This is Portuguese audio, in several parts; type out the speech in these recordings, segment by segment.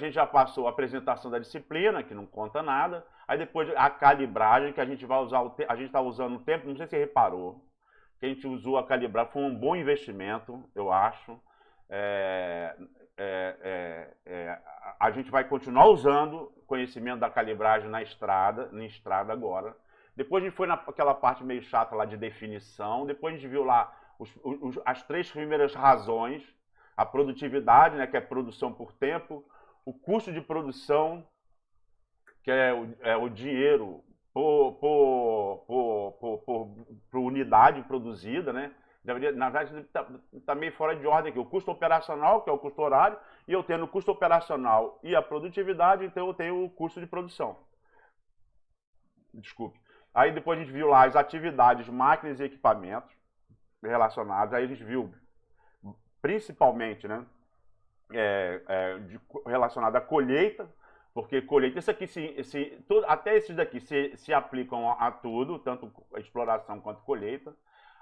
gente já passou a apresentação da disciplina, que não conta nada. Aí depois a calibragem, que a gente vai usar, a gente está usando o tempo, não sei se você reparou, que a gente usou a calibragem, foi um bom investimento, eu acho. A gente vai continuar usando conhecimento da calibragem na estrada agora. Depois a gente foi naquela parte meio chata lá de definição, depois a gente viu lá as 3 primeiras razões, a produtividade, né, que é produção por tempo, o custo de produção, que é o dinheiro por unidade produzida, né? Na verdade, está meio fora de ordem aqui. O custo operacional, que é o custo horário, e eu tendo o custo operacional e a produtividade, então eu tenho o custo de produção. Desculpe. Aí depois a gente viu lá as atividades, máquinas e equipamentos relacionados. Aí a gente viu, principalmente, né, relacionado à colheita, porque colheita, isso aqui, até esses daqui se aplicam a tudo, tanto a exploração quanto a colheita.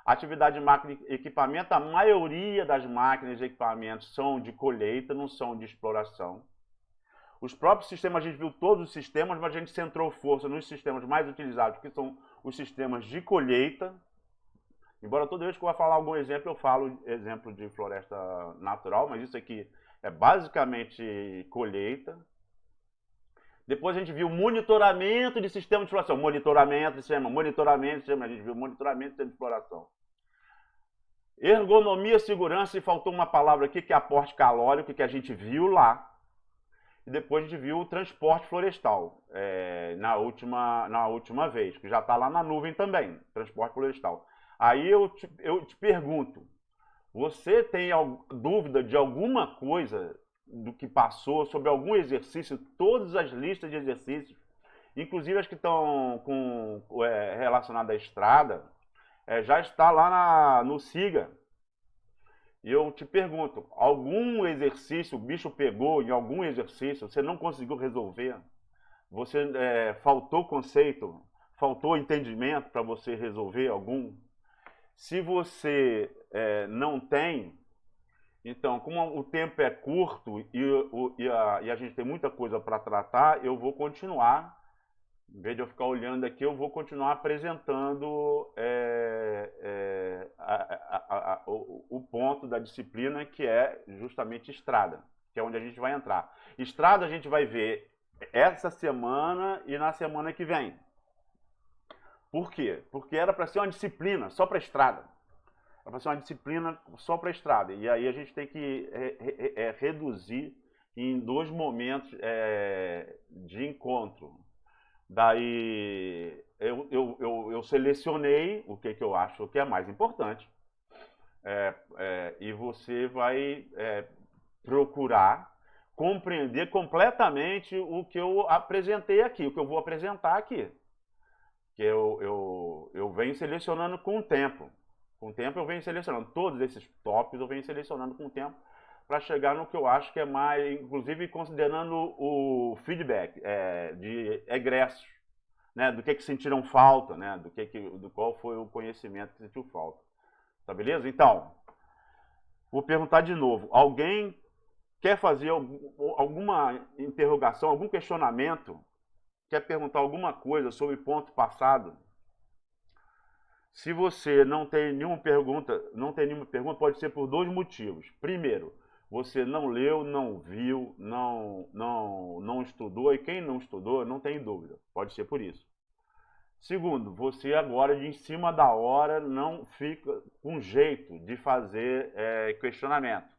Atividade de máquina e equipamento, a maioria das máquinas e equipamentos são de colheita, não são de exploração. Os próprios sistemas, a gente viu todos os sistemas, mas a gente centrou força nos sistemas mais utilizados, que são os sistemas de colheita. Embora toda vez que eu vou falar algum exemplo, eu falo exemplo de floresta natural, mas isso aqui é basicamente colheita. Depois a gente viu monitoramento de sistema de exploração. Monitoramento de sistema, a gente viu monitoramento de sistema de exploração. Ergonomia, segurança, e faltou uma palavra aqui, que é aporte calórico, que a gente viu lá. E depois a gente viu o transporte florestal, na última vez, que já está lá na nuvem também, transporte florestal. Aí eu te pergunto, você tem dúvida de alguma coisa do que passou, sobre algum exercício? Todas as listas de exercícios, inclusive as que estão relacionadas à estrada, já está lá no SIGA. E eu te pergunto, algum exercício, o bicho pegou em algum exercício, você não conseguiu resolver? Você faltou conceito, faltou entendimento para você resolver algum? Se você não tem, então, como o tempo é curto e a gente tem muita coisa para tratar, eu vou continuar, em vez de eu ficar olhando aqui, eu vou continuar apresentando o ponto da disciplina, que é justamente estrada, que é onde a gente vai entrar. Estrada a gente vai ver essa semana e na semana que vem. Por quê? Porque era para ser uma disciplina só para estrada. Era para ser uma disciplina só para estrada. E aí a gente tem que reduzir em 2 momentos de encontro. Daí eu selecionei o que eu acho que é mais importante. E você vai procurar compreender completamente o que eu apresentei aqui, o que eu vou apresentar aqui. Que eu venho selecionando com o tempo. Com o tempo eu venho selecionando. Todos esses tópicos eu venho selecionando com o tempo para chegar no que eu acho que é mais, inclusive considerando o feedback de egressos, né, do que sentiram falta, né, do qual foi o conhecimento que sentiu falta. Tá beleza? Então, vou perguntar de novo. Alguém quer fazer alguma interrogação, algum questionamento? Quer perguntar alguma coisa sobre ponto passado? Se você não tem nenhuma pergunta, pode ser por 2 motivos. Primeiro, você não leu, não viu, não estudou, e quem não estudou não tem dúvida. Pode ser por isso. Segundo, você agora, de em cima da hora, não fica com jeito de fazer questionamento.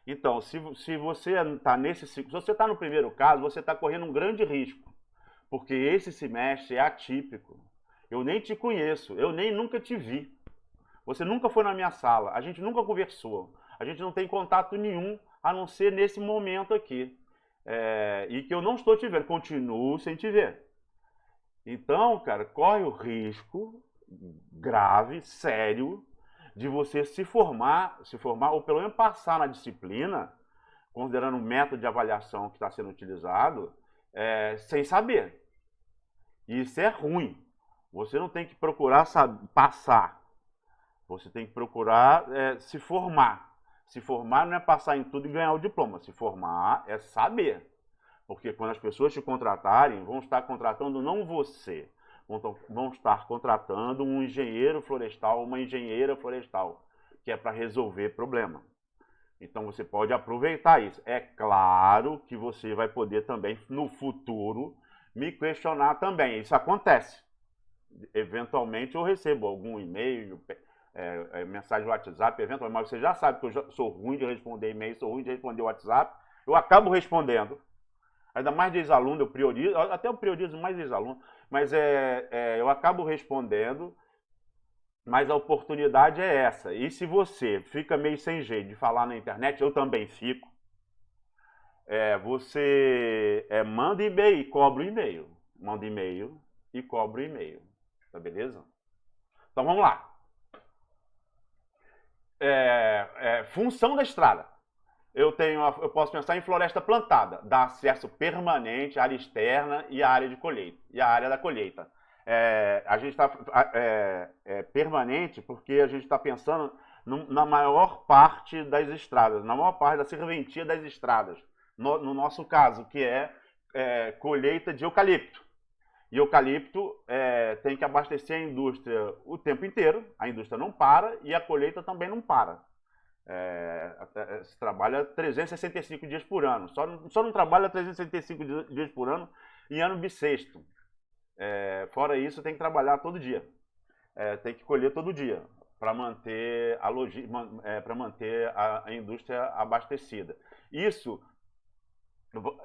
Então, se você está nesse ciclo, se você está no primeiro caso, você está correndo um grande risco, porque esse semestre é atípico. Eu nem te conheço, eu nem nunca te vi. Você nunca foi na minha sala, a gente nunca conversou, a gente não tem contato nenhum, a não ser nesse momento aqui. E que eu não estou te vendo, continuo sem te ver. Então, cara, corre o risco grave, sério, de você se formar, ou pelo menos passar na disciplina, considerando o método de avaliação que está sendo utilizado, sem saber. E isso é ruim. Você não tem que procurar passar. Você tem que procurar se formar. Se formar não é passar em tudo e ganhar o diploma. Se formar é saber. Porque quando as pessoas te contratarem, vão estar contratando não você, vão estar contratando um engenheiro florestal, uma engenheira florestal, que é para resolver problema. Então você pode aproveitar isso. É claro que você vai poder também, no futuro, me questionar também. Isso acontece. Eventualmente eu recebo algum e-mail, mensagem do WhatsApp, eventualmente, mas você já sabe que eu já sou ruim de responder e-mail, sou ruim de responder WhatsApp. Eu acabo respondendo. Ainda mais de ex-aluno, eu priorizo, até eu priorizo mais ex-aluno, mas eu acabo respondendo, mas a oportunidade é essa. E se você fica meio sem jeito de falar na internet, eu também fico, você manda e-mail e cobra o e-mail. Manda e-mail e cobra o e-mail. Tá beleza? Então vamos lá. Função da estrada. Eu posso pensar em floresta plantada, dá acesso permanente à área externa e à área de colheita, e à área da colheita. A gente está permanente porque a gente está pensando na maior parte das estradas, na maior parte da serventia das estradas. No nosso caso, que é colheita de eucalipto. E eucalipto tem que abastecer a indústria o tempo inteiro, a indústria não para e a colheita também não para. Se trabalha 365 dias por ano. Só não trabalha 365 dias por ano em ano bissexto. Fora isso, tem que trabalhar todo dia. Tem que colher todo dia para manter a indústria abastecida. Isso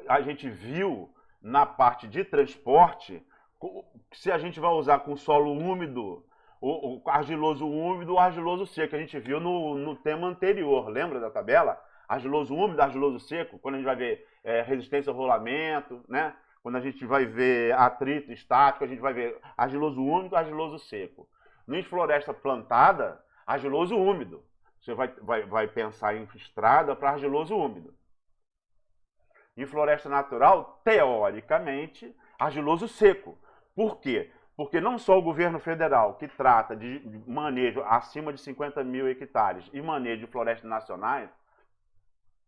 a gente viu na parte de transporte, se a gente vai usar com solo úmido, o argiloso úmido ou argiloso seco, que a gente viu no tema anterior, lembra da tabela? Argiloso úmido, argiloso seco, quando a gente vai ver resistência ao rolamento, né? Quando a gente vai ver atrito estático, a gente vai ver argiloso úmido, argiloso seco. Em floresta plantada, argiloso úmido. Você vai pensar em estrada para argiloso úmido. Em floresta natural, teoricamente, argiloso seco. Por quê? Porque não só o governo federal, que trata de manejo acima de 50 mil hectares e manejo de florestas nacionais,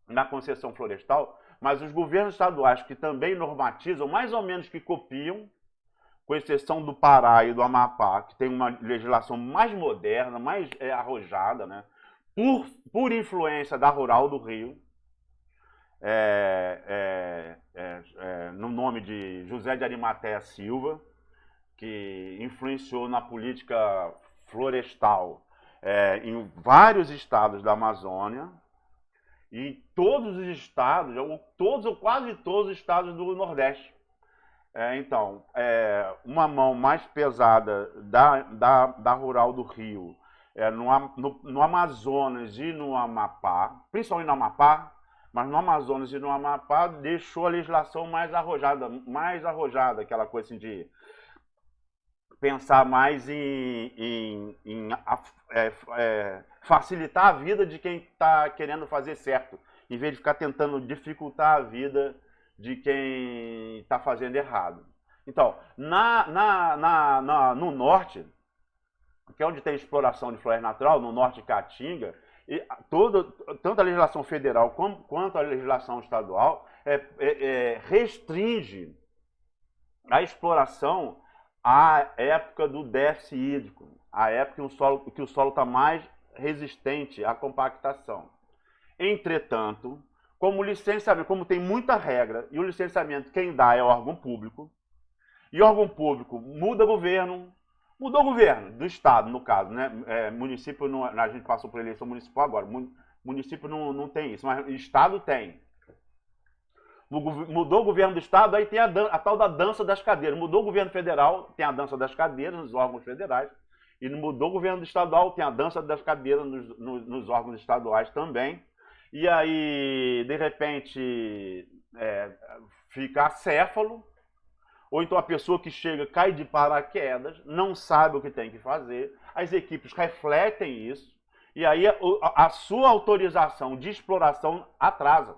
na concessão florestal, mas os governos estaduais que também normatizam, mais ou menos que copiam, com exceção do Pará e do Amapá, que tem uma legislação mais moderna, mais arrojada, né? Por influência da Rural do Rio, no nome de José de Arimateia Silva, que influenciou na política florestal em vários estados da Amazônia, e em todos os estados, todos ou quase todos os estados do Nordeste. Então, uma mão mais pesada da Rural do Rio no Amazonas e no Amapá, principalmente no Amapá, mas no Amazonas e no Amapá deixou a legislação mais arrojada, aquela coisa assim de pensar mais em facilitar a vida de quem está querendo fazer certo, em vez de ficar tentando dificultar a vida de quem está fazendo errado. Então, no norte, que é onde tem exploração de floresta natural, no norte de Caatinga, tanto a legislação federal quanto a legislação estadual restringe a exploração à época do déficit hídrico, a época que o solo está mais resistente à compactação. Entretanto, como tem muita regra, e o licenciamento quem dá é o órgão público, e o órgão público muda governo, mudou o governo do estado, no caso, né? Município, a gente passou por eleição municipal agora, município não tem isso, mas estado tem. Mudou o governo do estado, aí tem a tal da dança das cadeiras. Mudou o governo federal, tem a dança das cadeiras nos órgãos federais. E mudou o governo estadual, tem a dança das cadeiras nos órgãos estaduais também. E aí, de repente, fica acéfalo, ou então a pessoa que chega cai de paraquedas, não sabe o que tem que fazer, as equipes refletem isso, e aí a sua autorização de exploração atrasa.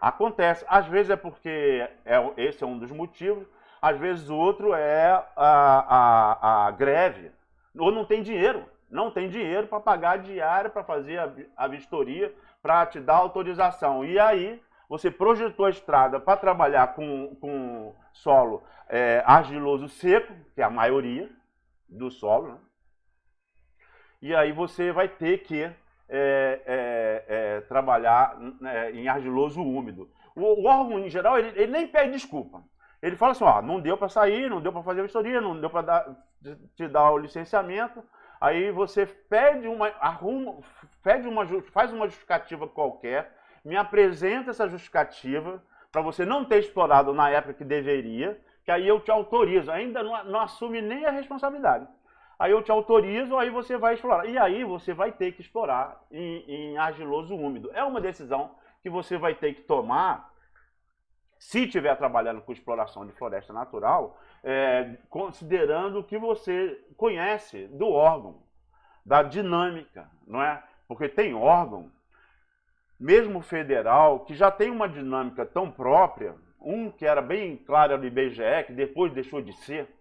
Acontece, às vezes é porque esse é um dos motivos, às vezes o outro é a greve, ou não tem dinheiro. não tem dinheiro para pagar a diária, para fazer a vistoria, para te dar autorização. E aí, você projetou a estrada para trabalhar com solo argiloso seco, que é a maioria do solo, né? E aí você vai ter que trabalhar em argiloso úmido. O órgão, em geral, ele nem pede desculpa. Ele fala assim, ó, não deu para sair, não deu para fazer a vistoria, não deu para te dar o licenciamento. Aí você faz uma justificativa qualquer, me apresenta essa justificativa para você não ter explorado na época que deveria, que aí eu te autorizo, ainda não assume nem a responsabilidade. Aí eu te autorizo, aí você vai explorar. E aí você vai ter que explorar em argiloso úmido. É uma decisão que você vai ter que tomar, se estiver trabalhando com exploração de floresta natural, considerando o que você conhece do órgão, da dinâmica, não é? Porque tem órgão, mesmo federal, que já tem uma dinâmica tão própria, que era bem claro do IBGE, que depois deixou de ser,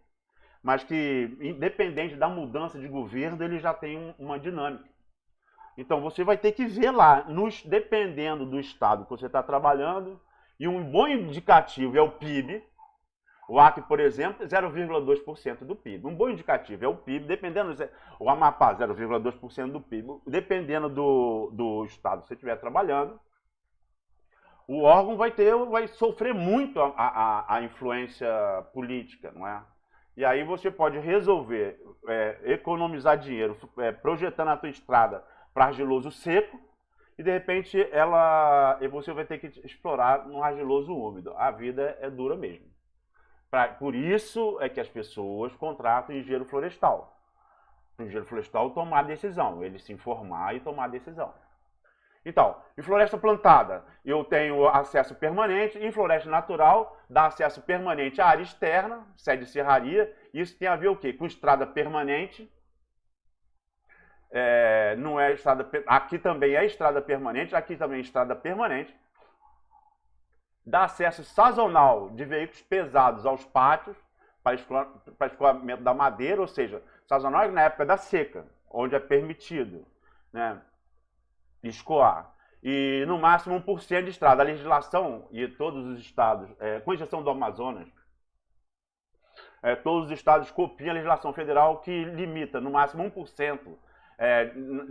mas que, independente da mudança de governo, ele já tem uma dinâmica. Então você vai ter que ver lá, dependendo do estado que você está trabalhando, e um bom indicativo é o PIB. O Acre, por exemplo, 0,2% do PIB. Um bom indicativo é o PIB, dependendo. O Amapá, 0,2% do PIB. Dependendo do estado que você estiver trabalhando, o órgão vai sofrer muito a influência política, não é? E aí você pode resolver economizar dinheiro projetando a tua estrada para argiloso seco, e de repente você vai ter que explorar no argiloso úmido. A vida é dura mesmo. Por isso é que as pessoas contratam engenheiro florestal. O engenheiro florestal tomar a decisão, ele se informar e tomar a decisão. Então, em floresta plantada, eu tenho acesso permanente. Em floresta natural, dá acesso permanente à área externa, sede de serraria. Isso tem a ver o quê? Com estrada permanente. Não é estrada, aqui também é estrada permanente, aqui também é estrada permanente. Dá acesso sazonal de veículos pesados aos pátios para escoamento da madeira, ou seja, sazonal na época da seca, onde é permitido, né, escoar. E no máximo 1% de estrada. A legislação e todos os estados, com exceção do Amazonas, todos os estados copiam a legislação federal que limita no máximo 1%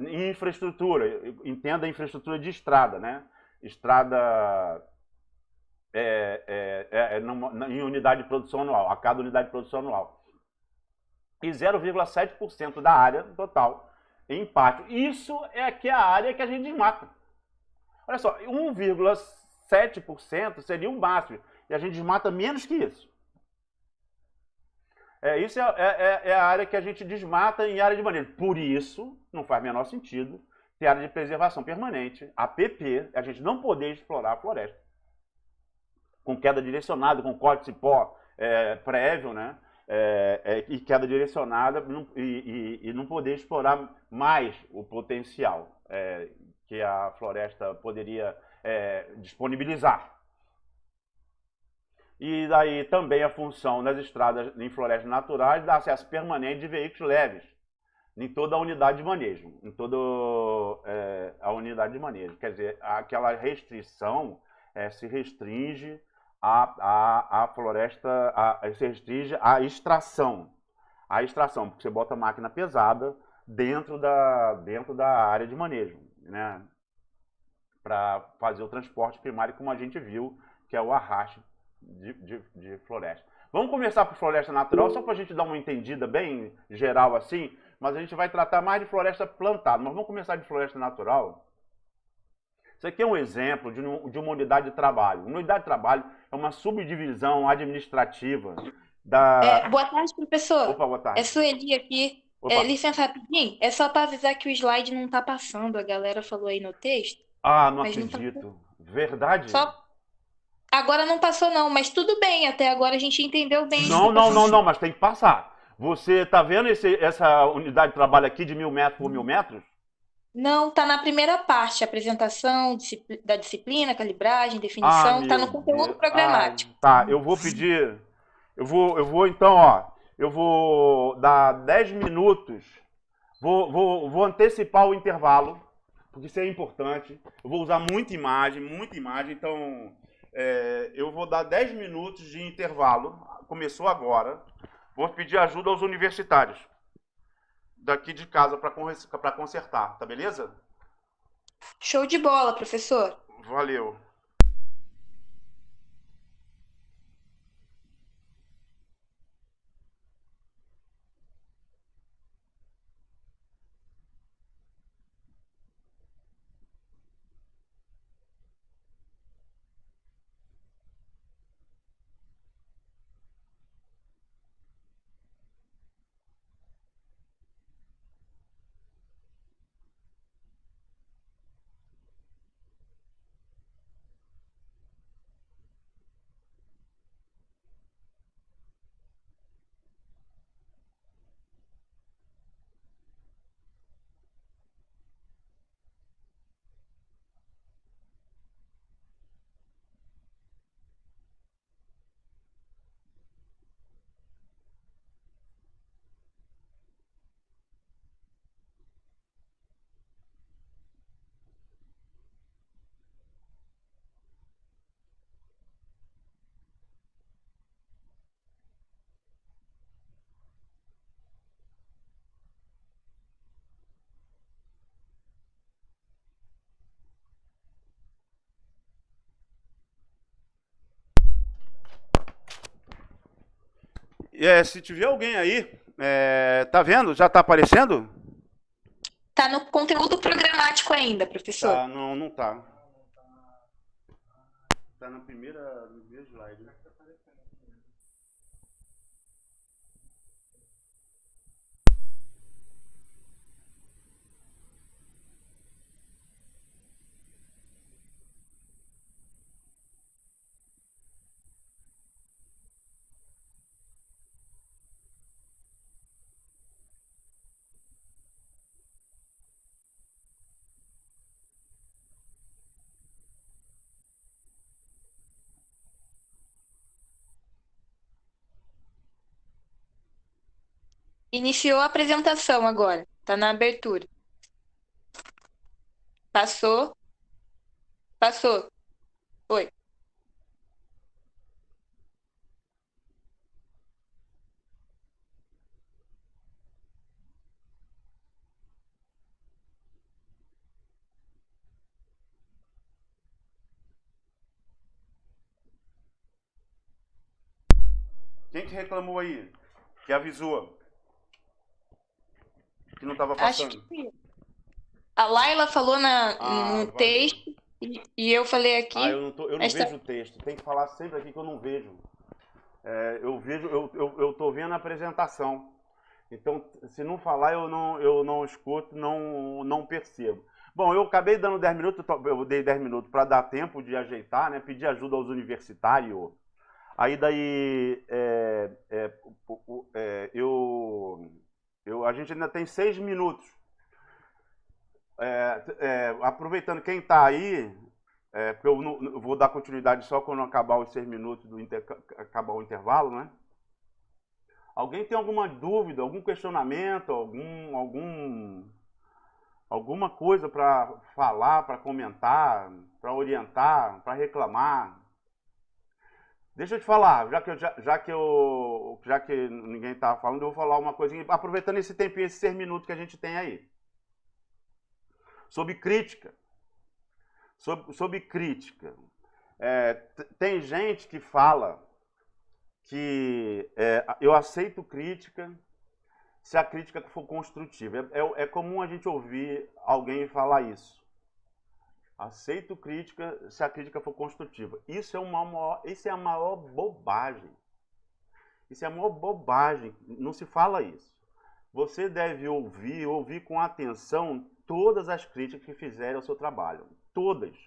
em infraestrutura. Entenda a infraestrutura de estrada, né? Estrada em unidade de produção anual, a cada unidade de produção anual. E 0,7% da área total em pátio. Isso que é a área que a gente desmata. Olha só, 1,7% seria o máximo. E a gente desmata menos que isso. Isso é a área que a gente desmata em área de manejo. Por isso, não faz o menor sentido ter área de preservação permanente, APP, a gente não poder explorar a floresta. Com queda direcionada, com corte de cipó prévio, né? E queda direcionada e não poder explorar mais o potencial que a floresta poderia disponibilizar. E daí também a função das estradas em florestas naturais dá acesso permanente de veículos leves em toda a unidade de manejo, em toda a unidade de manejo. Quer dizer, aquela restrição se restringe à floresta, se restringe à extração. A extração, porque você bota a máquina pesada dentro da área de manejo, né? Para fazer o transporte primário, como a gente viu, que é o arraste de floresta. Vamos começar por floresta natural, só para a gente dar uma entendida bem geral assim, mas a gente vai tratar mais de floresta plantada. Mas vamos começar de floresta natural. Isso aqui é um exemplo de uma unidade de trabalho. Uma unidade de trabalho é uma subdivisão administrativa da... Boa tarde, professor. Opa, boa tarde. É Sueli aqui. Licença rapidinho. É só para avisar que o slide não está passando. A galera falou aí no texto. Ah, não mas acredito. Não tá... Verdade? Agora não passou não, mas tudo bem. Até agora a gente entendeu bem. Não, mas tem que passar. Você está vendo essa unidade de trabalho aqui de 1000 metros por 1000 metros? Não, está na primeira parte, apresentação da disciplina, calibragem, definição, está no conteúdo programático. Tá, eu vou pedir, eu vou então, eu vou dar 10 minutos Vou antecipar o intervalo, porque isso é importante. Eu vou usar muita imagem, então eu vou dar 10 minutos de intervalo. Começou agora. Vou pedir ajuda aos universitários daqui de casa para consertar, tá beleza? Show de bola, professor. Valeu. Se tiver alguém aí, tá vendo? Já tá aparecendo? Tá no conteúdo programático ainda, professor. Tá, não tá. Tá no primeiro slide, né? Iniciou a apresentação agora. Tá na abertura. Passou. Passou. Foi. Quem que reclamou aí? Que avisou? Que não estava Acho passando? que a Laila falou no valeu. texto e eu falei aqui. Eu não vejo o texto. Tem que falar sempre aqui que eu não vejo. Eu tô vendo a apresentação. Então, se não falar, eu não escuto, não percebo. Bom, eu acabei dando 10 minutos, eu dei 10 minutos para dar tempo de ajeitar, né? Pedir ajuda aos universitários. Aí daí a gente ainda tem 6 minutos. Aproveitando quem está aí, porque eu vou dar continuidade só quando acabar os 6 minutos, acabar o intervalo, né? Alguém tem alguma dúvida, algum questionamento, alguma coisa para falar, para comentar, para orientar, para reclamar? Deixa eu te falar, já que ninguém está falando, eu vou falar uma coisinha, aproveitando esse tempinho, esses 6 minutos que a gente tem aí. Sobre crítica. Sobre crítica. Tem gente que fala que eu aceito crítica se a crítica for construtiva. É comum a gente ouvir alguém falar isso. Aceito crítica se a crítica for construtiva. Isso é a maior bobagem. Isso é a maior bobagem. Não se fala isso. Você deve ouvir com atenção todas as críticas que fizerem ao seu trabalho. Todas.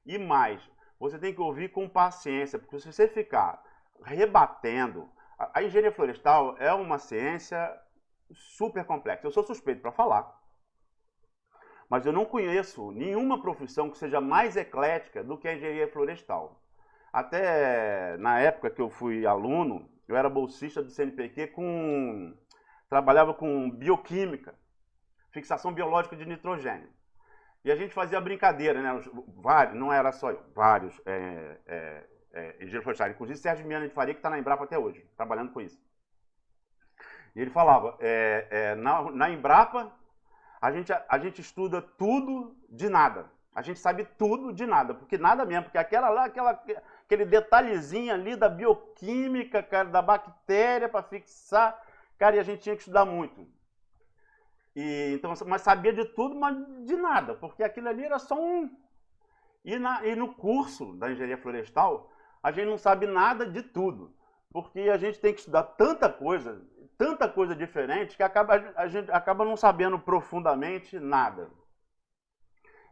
E mais, você tem que ouvir com paciência, porque se você ficar rebatendo... A engenharia florestal é uma ciência super complexa. Eu sou suspeito para falar. Mas eu não conheço nenhuma profissão que seja mais eclética do que a engenharia florestal. Até na época que eu fui aluno, eu era bolsista do CNPq com trabalhava com bioquímica, fixação biológica de nitrogênio. E a gente fazia brincadeira, né? Vários, não era só eu, vários engenheiros florestais, inclusive Sérgio Miana de Faria, que está na Embrapa até hoje, trabalhando com isso. E ele falava, na Embrapa, a gente estuda tudo de nada. A gente sabe tudo de nada, porque nada mesmo, porque aquele detalhezinho ali da bioquímica, cara, da bactéria para fixar, cara, e a gente tinha que estudar muito. Então, mas sabia de tudo, mas de nada, porque aquilo ali era só um... E no curso da engenharia florestal, a gente não sabe nada de tudo, porque a gente tem que estudar tanta coisa diferente, que a gente acaba não sabendo profundamente nada.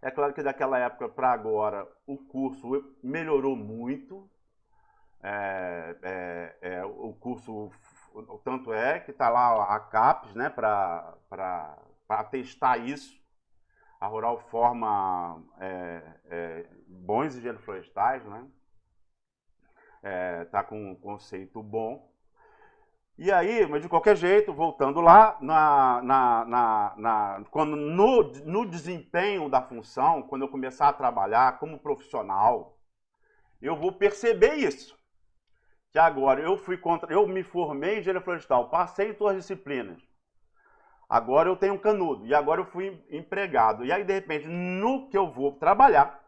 É claro que daquela época para agora o curso melhorou muito. O curso, tanto é que está lá a CAPES, né, para atestar isso. A Rural forma bons engenheiros florestais, né? Está com um conceito bom. E aí, mas de qualquer jeito, voltando lá, quando no desempenho da função, quando eu começar a trabalhar como profissional, eu vou perceber isso. Que agora eu me formei em engenharia florestal, passei em todas as disciplinas. Agora eu tenho um canudo, e agora eu fui empregado. E aí, de repente, no que eu vou trabalhar,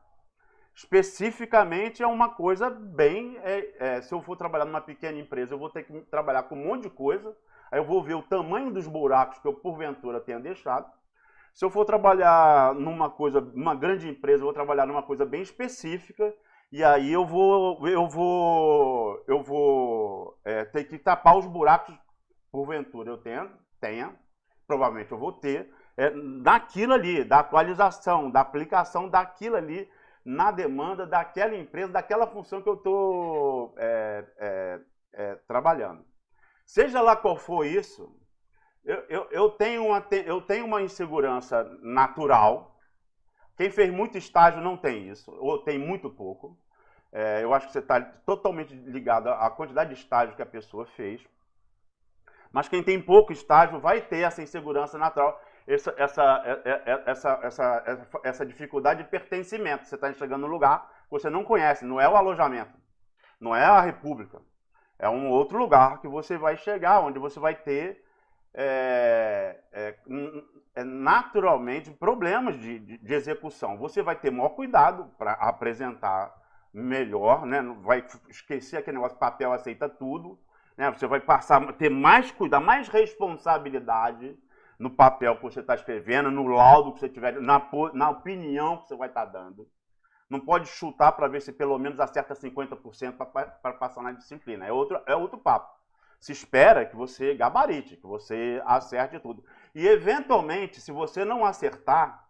especificamente é uma coisa bem... se eu for trabalhar numa pequena empresa, eu vou ter que trabalhar com um monte de coisa. Aí eu vou ver o tamanho dos buracos que eu, porventura, tenha deixado. Se eu for trabalhar numa grande empresa, eu vou trabalhar numa coisa bem específica. E aí eu vou ter que tapar os buracos, porventura eu tenha, provavelmente eu vou ter, daquilo ali, da atualização, da aplicação daquilo ali, na demanda daquela empresa, daquela função que eu estou trabalhando. Seja lá qual for isso, eu tenho uma insegurança natural. Quem fez muito estágio não tem isso, ou tem muito pouco. Eu acho que você está totalmente ligado à quantidade de estágio que a pessoa fez. Mas quem tem pouco estágio vai ter essa insegurança natural, essa dificuldade de pertencimento. Você está chegando num lugar que você não conhece, não é o alojamento, não é a república. É um outro lugar que você vai chegar, onde você vai ter naturalmente problemas de execução. Você vai ter maior cuidado para apresentar melhor, né? Não vai esquecer aquele negócio, papel aceita tudo, né? Você vai passar a ter mais cuidado, mais responsabilidade no papel que você está escrevendo, no laudo que você tiver, na opinião que você vai estar dando. Não pode chutar para ver se pelo menos acerta 50% para passar na disciplina. É outro papo. Se espera que você gabarite, que você acerte tudo. E, eventualmente, se você não acertar,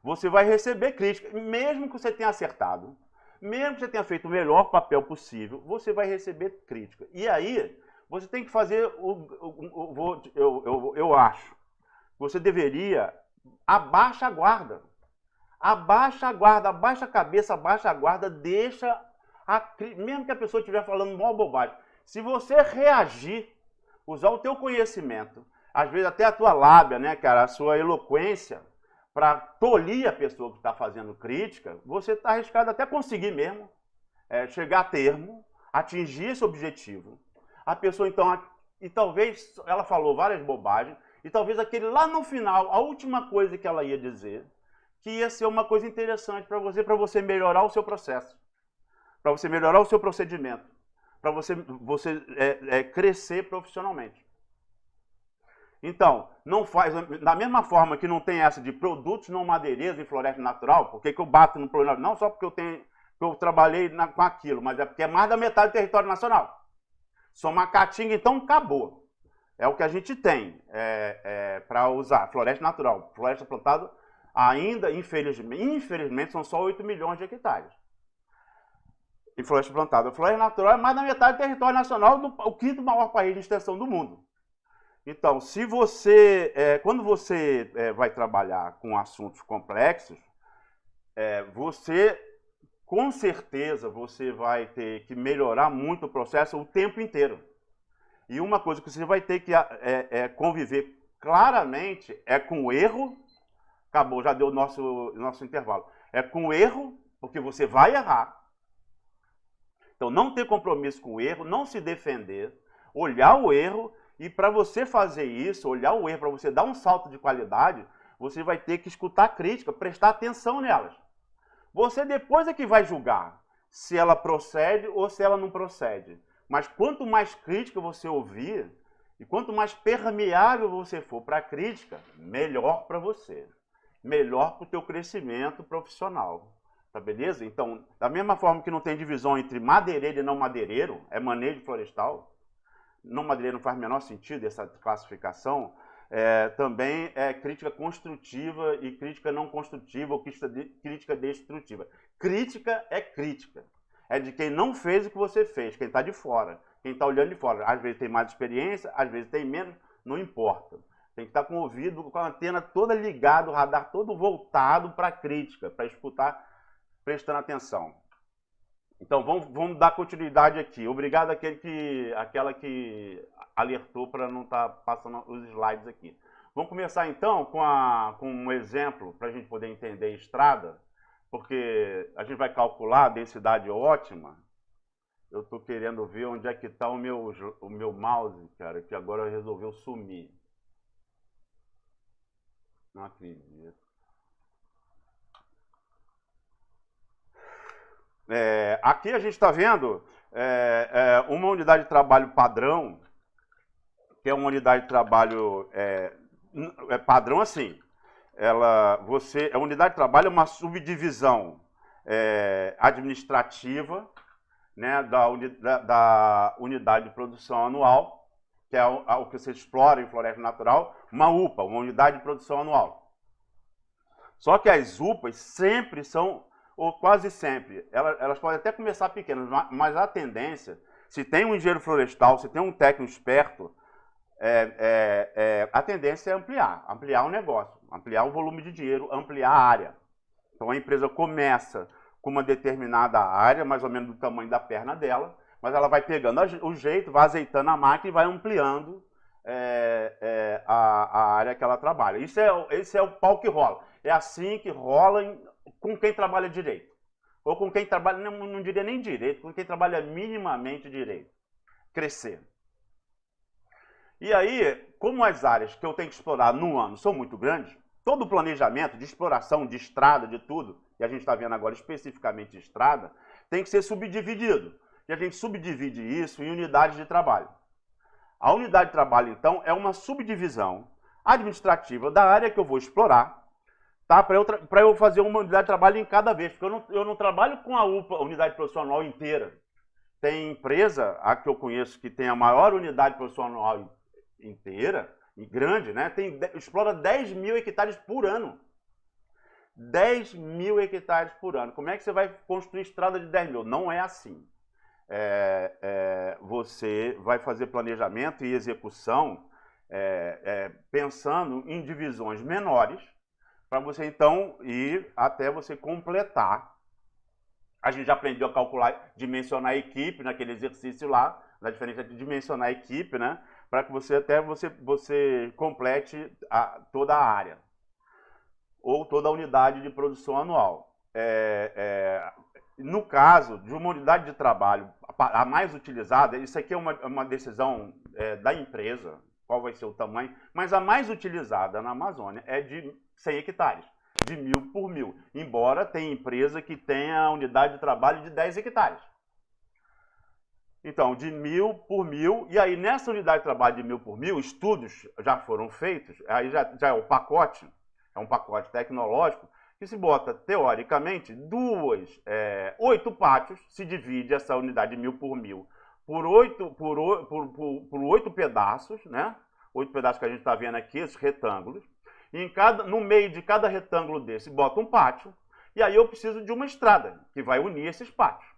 você vai receber crítica. Mesmo que você tenha acertado, mesmo que você tenha feito o melhor papel possível, você vai receber crítica. E aí, você tem que fazer, eu acho, você deveria, abaixa a guarda. Abaixa a guarda, abaixa a cabeça, abaixa a guarda, deixa, mesmo que a pessoa estiver falando mal bobagem. Se você reagir, usar o teu conhecimento, às vezes até a tua lábia, né, cara, a sua eloquência, para tolir a pessoa que está fazendo crítica, você está arriscado até conseguir mesmo chegar a termo, atingir esse objetivo. A pessoa, então, e talvez ela falou várias bobagens, e talvez aquele lá no final, a última coisa que ela ia dizer, que ia ser uma coisa interessante para você melhorar o seu processo, para você melhorar o seu procedimento, para você crescer profissionalmente. Então, não faz, da mesma forma que não tem essa de produtos não madeireiros em floresta natural, por que eu bato no problema? Não só porque eu trabalhei com aquilo, mas é porque é mais da metade do território nacional. Só uma caatinga, então acabou. É o que a gente tem para usar. Floresta natural, floresta plantada, ainda, infelizmente, são só 8 milhões de hectares. E floresta plantada. A floresta natural é mais da metade do território nacional, o quinto maior país de extensão do mundo. Então, se você, quando você vai trabalhar com assuntos complexos, você, com certeza, você vai ter que melhorar muito o processo o tempo inteiro. E uma coisa que você vai ter que conviver claramente é com o erro. Acabou, já deu o nosso intervalo. É com o erro, porque você vai errar. Então, não ter compromisso com o erro, não se defender, olhar o erro, e para você fazer isso, olhar o erro, para você dar um salto de qualidade, você vai ter que escutar a crítica, prestar atenção nelas. Você depois é que vai julgar se ela procede ou se ela não procede. Mas quanto mais crítica você ouvir, e quanto mais permeável você for para a crítica, melhor para você. Melhor para o teu crescimento profissional. Tá beleza? Então, da mesma forma que não tem divisão entre madeireiro e não madeireiro, é manejo florestal, não madeireiro não faz o menor sentido essa classificação, também é crítica construtiva e crítica não construtiva ou crítica destrutiva. Crítica é crítica. É de quem não fez o que você fez, quem está de fora, quem está olhando de fora. Às vezes tem mais experiência, às vezes tem menos, não importa. Tem que estar com o ouvido, com a antena toda ligada, o radar todo voltado para a crítica, para escutar, prestando atenção. Então, vamos dar continuidade aqui. Obrigado àquela que alertou para não estar passando os slides aqui. Vamos começar, então, com um exemplo, para a gente poder entender a estrada, porque a gente vai calcular a densidade ótima. Eu estou querendo ver onde é que está o meu mouse, cara, que agora resolveu sumir. Não acredito. Aqui a gente está vendo uma unidade de trabalho padrão, que é uma unidade de trabalho padrão assim. A unidade de trabalho é uma subdivisão administrativa, né, da unidade de produção anual, que é o que você explora em floresta natural, uma UPA, uma unidade de produção anual. Só que as UPAs sempre são, ou quase sempre, elas podem até começar pequenas, mas a tendência, se tem um engenheiro florestal, se tem um técnico esperto, a tendência é ampliar o negócio, ampliar o volume de dinheiro, ampliar a área. Então a empresa começa com uma determinada área, mais ou menos do tamanho da perna dela, mas ela vai pegando o jeito, vai azeitando a máquina e vai ampliando a área que ela trabalha. Esse é o pau que rola. É assim que rola com quem trabalha direito. Ou com quem trabalha, não diria nem direito, com quem trabalha minimamente direito. Crescer. E aí, como as áreas que eu tenho que explorar no ano são muito grandes, todo o planejamento de exploração de estrada, de tudo, e a gente está vendo agora especificamente de estrada, tem que ser subdividido. E a gente subdivide isso em unidades de trabalho. A unidade de trabalho, então, é uma subdivisão administrativa da área que eu vou explorar, tá? Para eu fazer uma unidade de trabalho em cada vez, porque eu não trabalho com a UPA, a unidade profissional inteira. Tem empresa, a que eu conheço, que tem a maior unidade profissional inteira, e grande, né? Explora 10 mil hectares por ano. 10 mil hectares por ano. Como é que você vai construir estrada de 10 mil? Não é assim. Você vai fazer planejamento e execução pensando em divisões menores, para você então ir até você completar. A gente já aprendeu a calcular, dimensionar a equipe naquele exercício lá, na diferença de dimensionar a equipe, né? Para que você complete toda a área ou toda a unidade de produção anual. No caso de uma unidade de trabalho, a mais utilizada, isso aqui é uma decisão da empresa, qual vai ser o tamanho, mas a mais utilizada na Amazônia é de 100 hectares, de 1000 por 1000, embora tenha empresa que tenha a unidade de trabalho de 10 hectares. Então, de 1000 por 1000, e aí nessa unidade de trabalho de 1000 por 1000, estudos já foram feitos, aí já é o pacote, é um pacote tecnológico, que se bota, teoricamente, 8 pátios, se divide essa unidade de 1000 por 1000 por 8 pedaços, né? 8 pedaços que a gente está vendo aqui, esses retângulos, e no meio de cada retângulo desse bota um pátio, e aí eu preciso de uma estrada, que vai unir esses pátios.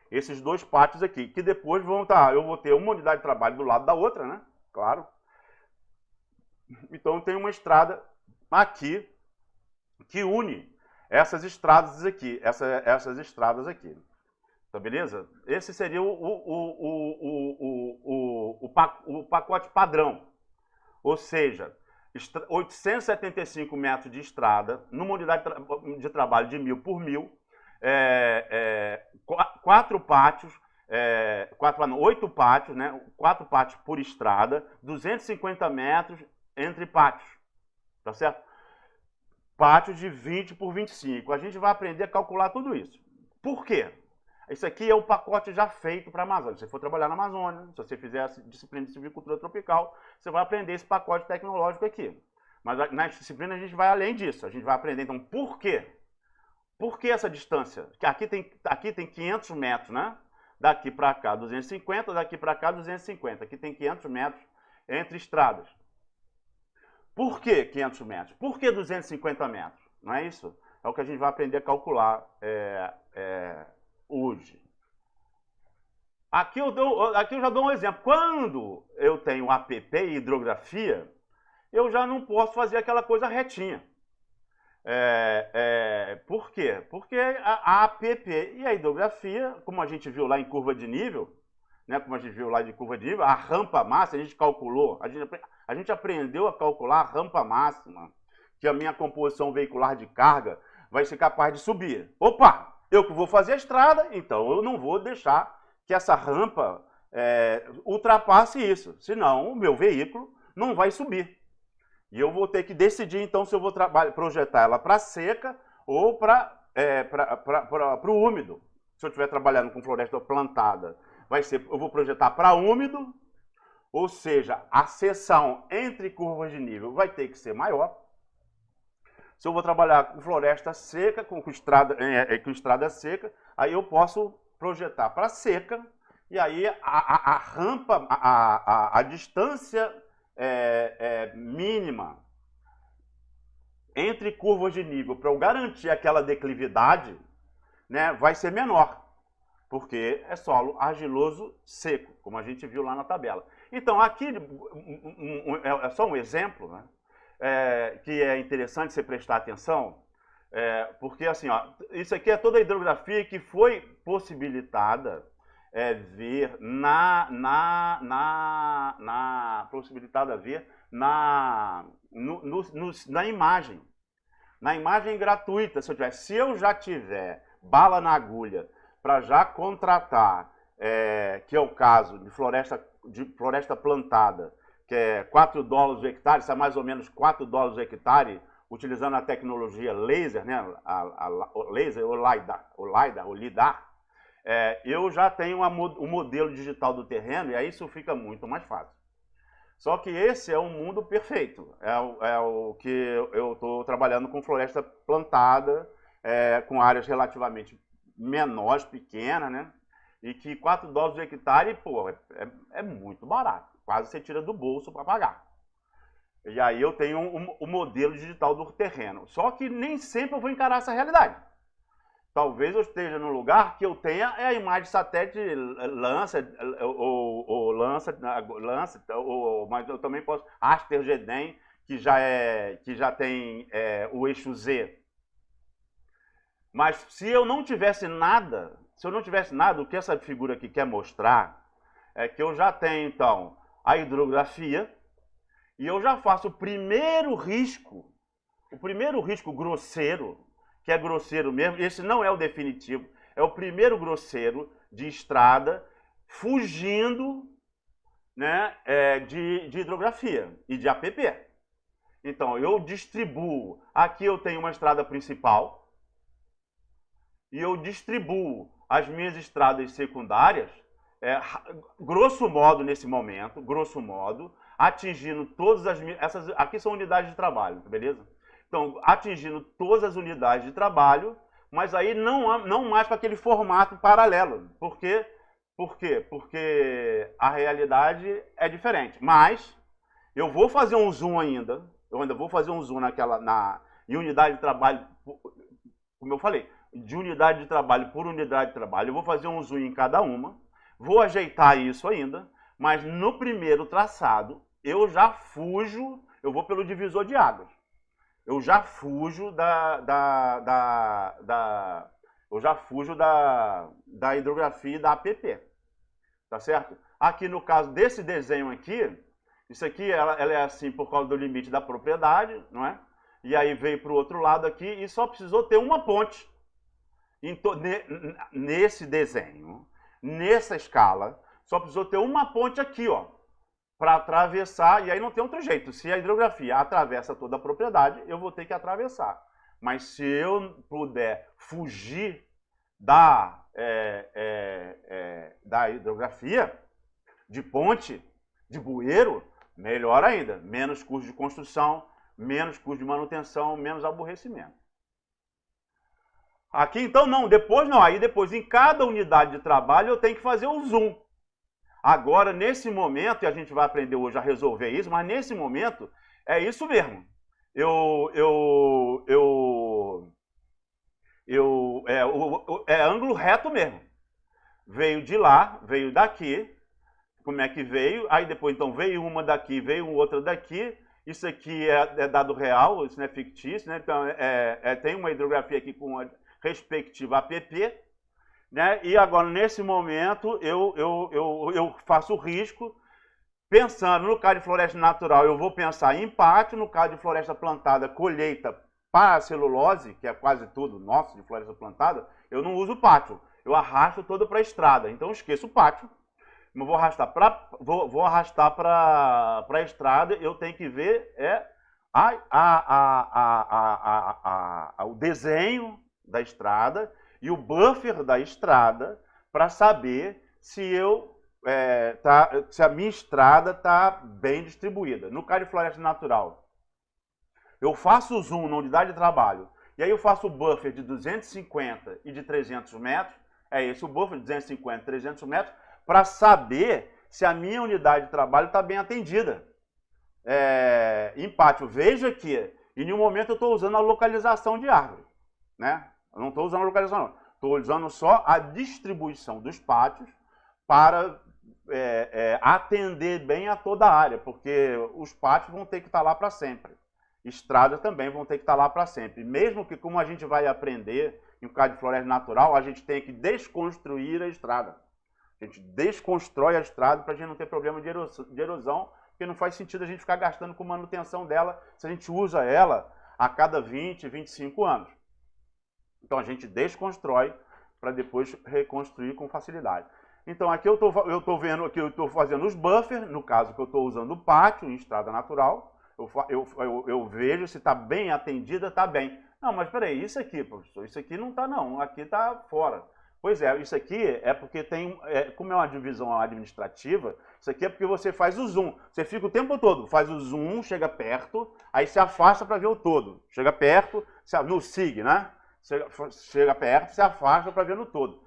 Esses dois pátios aqui, que depois eu vou ter uma unidade de trabalho do lado da outra, né? Claro. Então tem uma estrada aqui que une essas estradas aqui, essas estradas aqui. Tá beleza? Esse seria o pacote padrão. Ou seja, 875 metros de estrada, numa unidade de trabalho de 1000 por 1000, 4 pátios, 8 pátios, né? 4 pátios por estrada, 250 metros entre pátios, tá certo? Pátios de 20 por 25. A gente vai aprender a calcular tudo isso. Por quê? Isso aqui é o pacote já feito para a Amazônia. Se você for trabalhar na Amazônia, se você fizer a disciplina de silvicultura tropical, você vai aprender esse pacote tecnológico aqui. Mas na disciplina a gente vai além disso. A gente vai aprender, então, por quê? Por que essa distância? Porque aqui tem 500 metros, né? Daqui para cá 250, daqui para cá 250. Aqui tem 500 metros entre estradas. Por que 500 metros? Por que 250 metros? Não é isso? É o que a gente vai aprender a calcular hoje. Aqui eu já dou um exemplo. Quando eu tenho APP e hidrografia, eu já não posso fazer aquela coisa retinha. Por quê? Porque a APP e a hidrografia, como a gente viu lá em curva de nível, né, como a gente viu lá de curva de nível, a rampa máxima, a gente calculou, a gente aprendeu a calcular a rampa máxima, que a minha composição veicular de carga vai ser capaz de subir. Opa! Eu que vou fazer a estrada, então eu não vou deixar que essa rampa ultrapasse isso, senão o meu veículo não vai subir. E eu vou ter que decidir, então, se eu vou projetar ela para seca ou para o úmido. Se eu estiver trabalhando com floresta plantada, eu vou projetar para úmido, ou seja, a seção entre curvas de nível vai ter que ser maior. Se eu vou trabalhar com floresta seca, com estrada seca, aí eu posso projetar para seca, e aí a rampa, a distância mínima entre curvas de nível para eu garantir aquela declividade, né, vai ser menor, porque é solo argiloso seco, como a gente viu lá na tabela. Então, aqui é só um exemplo, né? Que é interessante você prestar atenção, porque assim, ó, isso aqui é toda a hidrografia que foi possibilitada ver na imagem. Na imagem gratuita, se eu já tiver bala na agulha para já contratar, que é o caso de floresta plantada, que é $4 o hectare, isso é mais ou menos $4 o hectare, utilizando a tecnologia laser, né? Laser ou LIDAR, eu já tenho o modelo digital do terreno, e aí isso fica muito mais fácil. Só que esse é um mundo perfeito, é o que eu estou trabalhando com floresta plantada, com áreas relativamente menores, pequenas, né? E que $4 o hectare, pô, é muito barato. Quase você tira do bolso para pagar. E aí eu tenho o modelo digital do terreno. Só que nem sempre eu vou encarar essa realidade. Talvez eu esteja num lugar que eu tenha a imagem de satélite Landsat, mas eu também posso Aster GEDEM, que já tem o eixo Z. Mas se eu não tivesse nada, o que essa figura aqui quer mostrar é que eu já tenho, então, a hidrografia, e eu já faço o primeiro risco grosseiro, que é grosseiro mesmo, esse não é o definitivo, é o primeiro grosseiro de estrada, fugindo, né, de hidrografia e de APP. Então, eu distribuo, aqui eu tenho uma estrada principal, e eu distribuo as minhas estradas secundárias, grosso modo nesse momento, atingindo todas essas, aqui são unidades de trabalho, beleza? Então, atingindo todas as unidades de trabalho, mas aí não mais com aquele formato paralelo. Por quê? Porque a realidade é diferente. Mas eu vou fazer um zoom ainda, em unidade de trabalho, como eu falei, de unidade de trabalho por unidade de trabalho, eu vou fazer um zoom em cada uma, vou ajeitar isso ainda, mas no primeiro traçado eu já fujo, eu vou pelo divisor de águas. Eu já fujo eu já fujo da hidrografia e da APP. Tá certo? Aqui no caso desse desenho aqui, isso aqui ela é assim por causa do limite da propriedade, não é? E aí veio para o outro lado aqui e só precisou ter uma ponte. Nesse desenho, nessa escala, só precisou ter uma ponte aqui, ó, para atravessar, e aí não tem outro jeito. Se a hidrografia atravessa toda a propriedade, eu vou ter que atravessar. Mas se eu puder fugir da hidrografia, de ponte, de bueiro, melhor ainda. Menos custo de construção, menos custo de manutenção, menos aborrecimento. Aqui então não, depois não. Aí depois em cada unidade de trabalho eu tenho que fazer o zoom. Agora nesse momento, e a gente vai aprender hoje a resolver isso, mas nesse momento é isso mesmo. É ângulo reto mesmo. Veio de lá, veio daqui. Como é que veio? Aí depois então veio uma daqui, veio outra daqui. Isso aqui é dado real, isso não é fictício, né? Então tem uma hidrografia aqui com a respectiva APP, né? E agora nesse momento eu faço o risco. Pensando no caso de floresta natural, eu vou pensar em pátio. No caso de floresta plantada, colheita para celulose, que é quase tudo nosso de floresta plantada, eu não uso pátio. Eu arrasto todo para a estrada. Então eu esqueço o pátio. Mas vou arrastar para a estrada. Eu tenho que ver o desenho da estrada e o buffer da estrada para saber se se a minha estrada está bem distribuída. No caso de floresta natural, eu faço o zoom na unidade de trabalho, e aí eu faço o buffer de 250 e de 300 metros, é esse o buffer de 250 e 300 metros, para saber se a minha unidade de trabalho está bem atendida. Em pátio, veja que em nenhum momento eu estou usando a localização de árvore, né? Eu não estou usando a localização, não. Estou usando só a distribuição dos pátios para atender bem a toda a área, porque os pátios vão ter que estar lá para sempre. Estradas também vão ter que estar lá para sempre. Mesmo que, como a gente vai aprender, em caso de floresta natural, a gente tem que desconstruir a estrada. A gente desconstrói a estrada para a gente não ter problema de erosão, porque não faz sentido a gente ficar gastando com manutenção dela se a gente usa ela a cada 20, 25 anos. Então a gente desconstrói para depois reconstruir com facilidade. Então aqui eu estou vendo que eu estou fazendo os buffers, no caso que eu estou usando o pátio em estrada natural. Eu vejo se está bem atendida, está bem. Não, mas peraí, isso aqui, professor, isso aqui não está não, aqui está fora. Pois é, isso aqui é porque tem, como é uma divisão administrativa, isso aqui é porque você faz o zoom. Você fica o tempo todo, faz o zoom, chega perto, aí se afasta para ver o todo. Chega perto, no SIG, né? Chega perto, se afasta para ver no todo.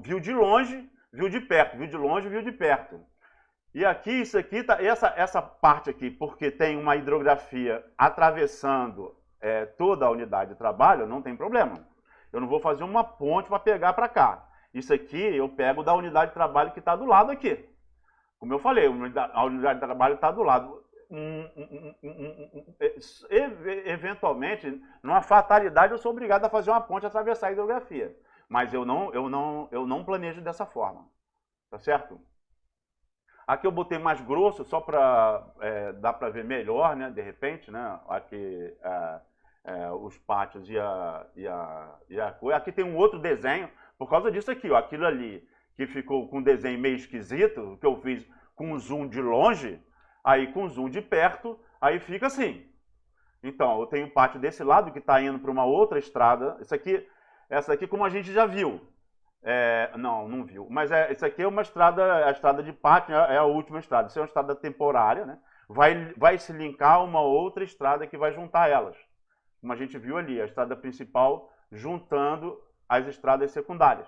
Viu de longe, viu de perto, viu de longe, viu de perto. E aqui, isso aqui, essa parte aqui, porque tem uma hidrografia atravessando toda a unidade de trabalho, não tem problema. Eu não vou fazer uma ponte para pegar para cá. Isso aqui eu pego da unidade de trabalho que está do lado aqui. Como eu falei, a unidade de trabalho está do lado. Eventualmente, numa fatalidade, eu sou obrigado a fazer uma ponte e atravessar a hidrografia. Mas eu não planejo dessa forma. Tá certo? Aqui eu botei mais grosso, só para dar para ver melhor, né? De repente, né? Aqui os pátios e a coisa. Aqui tem um outro desenho, por causa disso aqui, ó, aquilo ali que ficou com um desenho meio esquisito, que eu fiz com zoom de longe, aí com zoom de perto, aí fica assim. Então, eu tenho pátio desse lado que está indo para uma outra estrada. Essa aqui, como a gente já viu. Não viu. Mas isso aqui é uma estrada, a estrada de pátio é a última estrada. Isso é uma estrada temporária, né? Vai se linkar a uma outra estrada que vai juntar elas. Como a gente viu ali, a estrada principal juntando as estradas secundárias.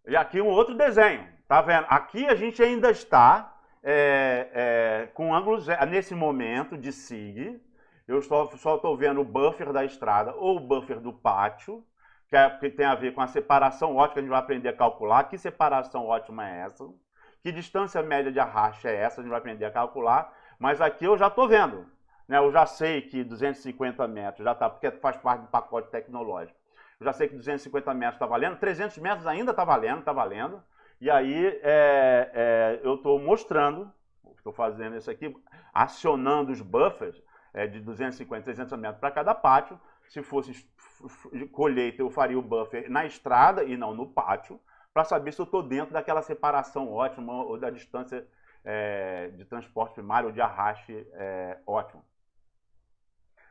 E aqui um outro desenho, tá vendo? Aqui a gente ainda está com ângulo zero, nesse momento de SIG. Eu só estou vendo o buffer da estrada ou o buffer do pátio, que tem a ver com a separação ótica, a gente vai aprender a calcular. Que separação ótima é essa? Que distância média de arraste é essa? A gente vai aprender a calcular. Mas aqui eu já estou vendo. né? Eu já sei que 250 metros já está, porque faz parte do pacote tecnológico. Eu já sei que 250 metros está valendo, 300 metros ainda está valendo, está valendo. E aí eu estou mostrando, estou fazendo isso aqui, acionando os buffers de 250, 300 metros para cada pátio. Se fosse colheita, eu faria o buffer na estrada e não no pátio, para saber se eu estou dentro daquela separação ótima ou da distância de transporte primário ou de arraste ótimo.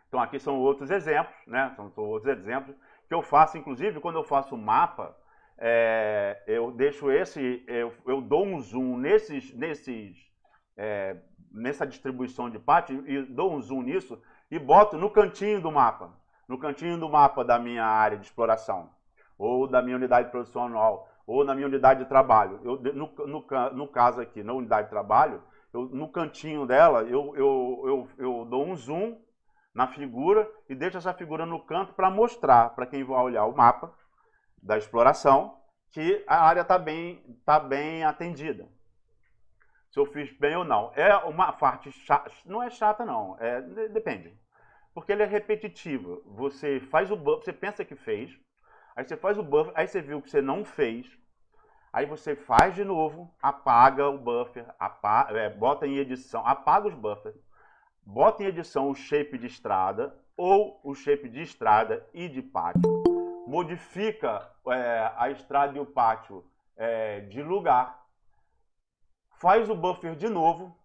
Então aqui são outros exemplos, né? São outros exemplos que eu faço, inclusive, quando eu faço o mapa, eu deixo eu dou um zoom nessa distribuição de pátio e dou um zoom nisso e boto no cantinho do mapa da minha área de exploração, ou da minha unidade profissional, ou na minha unidade de trabalho. No caso aqui, na unidade de trabalho, no cantinho dela, eu dou um zoom na figura e deixo essa figura no canto para mostrar para quem vai olhar o mapa da exploração que a área está bem atendida. Se eu fiz bem ou não. É uma parte chata, não é chata não, depende. Porque ele é repetitivo. Você faz o buffer, você pensa que fez, aí você faz o buffer, aí você viu que você não fez, aí você faz de novo, apaga o buffer, bota em edição, apaga os buffers, bota em edição o shape de estrada ou o shape de estrada e de pátio, modifica a estrada e o pátio de lugar, faz o buffer de novo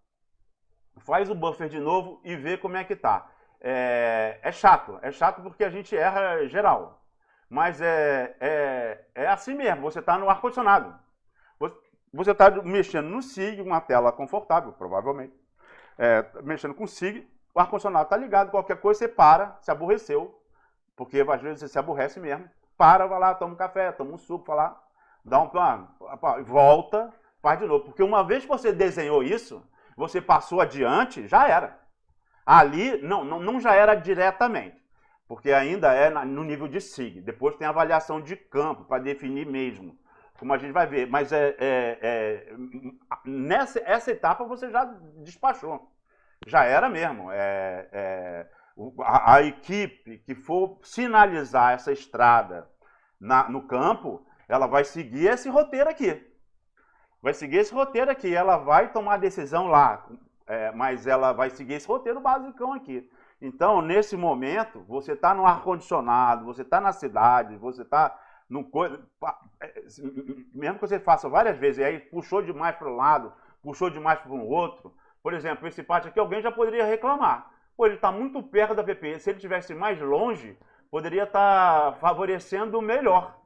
e vê como é que está. É chato porque a gente erra geral, mas é assim mesmo, você está no ar-condicionado, você está mexendo no SIG, uma tela confortável, provavelmente, mexendo com o SIG, o ar-condicionado está ligado, qualquer coisa você para, se aborreceu, porque às vezes você se aborrece mesmo, vai lá, toma um café, toma um suco, vai lá, dá um plano, volta, faz de novo, porque uma vez que você desenhou isso, você passou adiante, já era. Ali, não já era diretamente, porque ainda é no nível de SIG. Depois tem a avaliação de campo, para definir mesmo, como a gente vai ver. Mas essa etapa você já despachou. Já era mesmo. A equipe que for sinalizar essa estrada no campo, ela vai seguir esse roteiro aqui. Ela vai tomar a decisão lá. Mas ela vai seguir esse roteiro basicão aqui. Então, nesse momento, você está no ar-condicionado, você está na cidade, você está no coisa. Mesmo que você faça várias vezes, e aí puxou demais para um lado, puxou demais para um outro. Por exemplo, esse pátio aqui, alguém já poderia reclamar. Pô, ele está muito perto da PP. Se ele estivesse mais longe, poderia estar favorecendo melhor.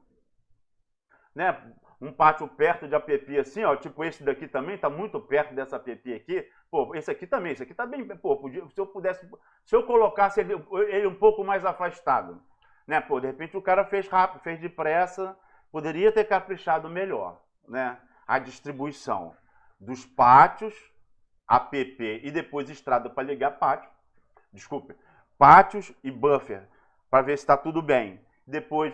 Né? Um pátio perto de APP assim, ó, tipo esse daqui também está muito perto dessa APP aqui. Pô, esse aqui está bem, pô, se eu colocasse ele um pouco mais afastado, né? Pô, de repente o cara fez rápido, fez depressa, poderia ter caprichado melhor, né? A distribuição dos pátios, APP e depois estrada para ligar pátios e buffer, para ver se está tudo bem. Depois,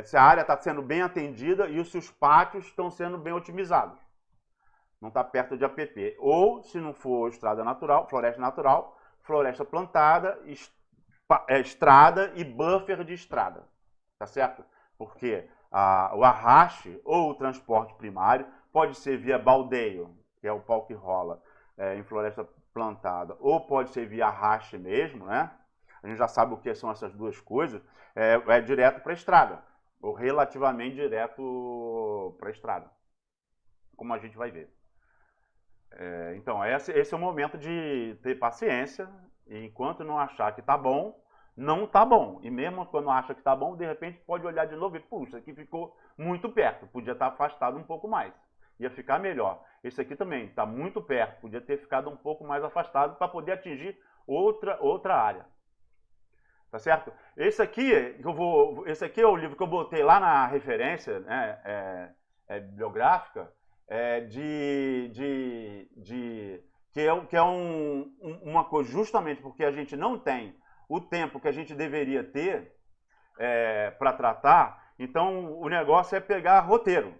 se a área está sendo bem atendida e se os pátios estão sendo bem otimizados. Não está perto de APP. Ou, se não for estrada natural, floresta plantada, estrada e buffer de estrada. Tá certo? Porque o arraste ou o transporte primário pode ser via baldeio, que é o pau que rola em floresta plantada, ou pode ser via arraste mesmo, né? A gente já sabe o que são essas duas coisas, direto para a estrada, ou relativamente direto para a estrada, como a gente vai ver. Então, esse é o momento de ter paciência, e enquanto não achar que está bom, não está bom. E mesmo quando acha que está bom, de repente pode olhar de novo e, puxa, aqui ficou muito perto, podia estar afastado um pouco mais, ia ficar melhor. Esse aqui também está muito perto, podia ter ficado um pouco mais afastado para poder atingir outra área. Tá certo? Esse aqui é o livro que eu botei lá na referência, né, bibliográfica, que é uma coisa justamente porque a gente não tem o tempo que a gente deveria ter para tratar. Então o negócio é pegar roteiro.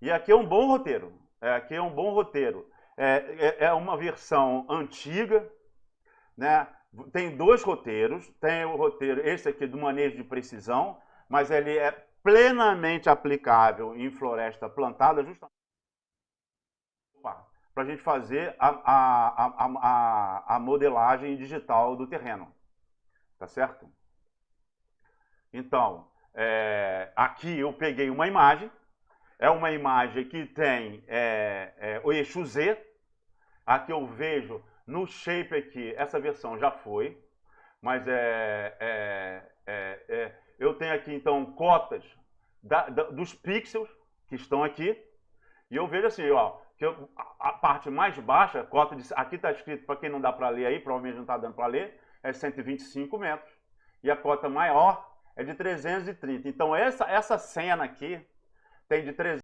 E aqui é um bom roteiro. é uma versão antiga, né? Tem 2 roteiros, tem o roteiro, esse aqui do manejo de precisão, mas ele é plenamente aplicável em floresta plantada, justamente para a gente fazer a modelagem digital do terreno, tá certo? Então, aqui eu peguei uma imagem, é uma imagem que tem o eixo Z, aqui eu vejo no shape aqui, essa versão já foi, mas eu tenho aqui então cotas dos pixels que estão aqui, e eu vejo assim, ó, que a parte mais baixa, cota de, aqui está escrito, para quem não dá para ler aí, provavelmente não está dando para ler, é 125 metros, e a cota maior é de 330. Então essa cena aqui tem de 300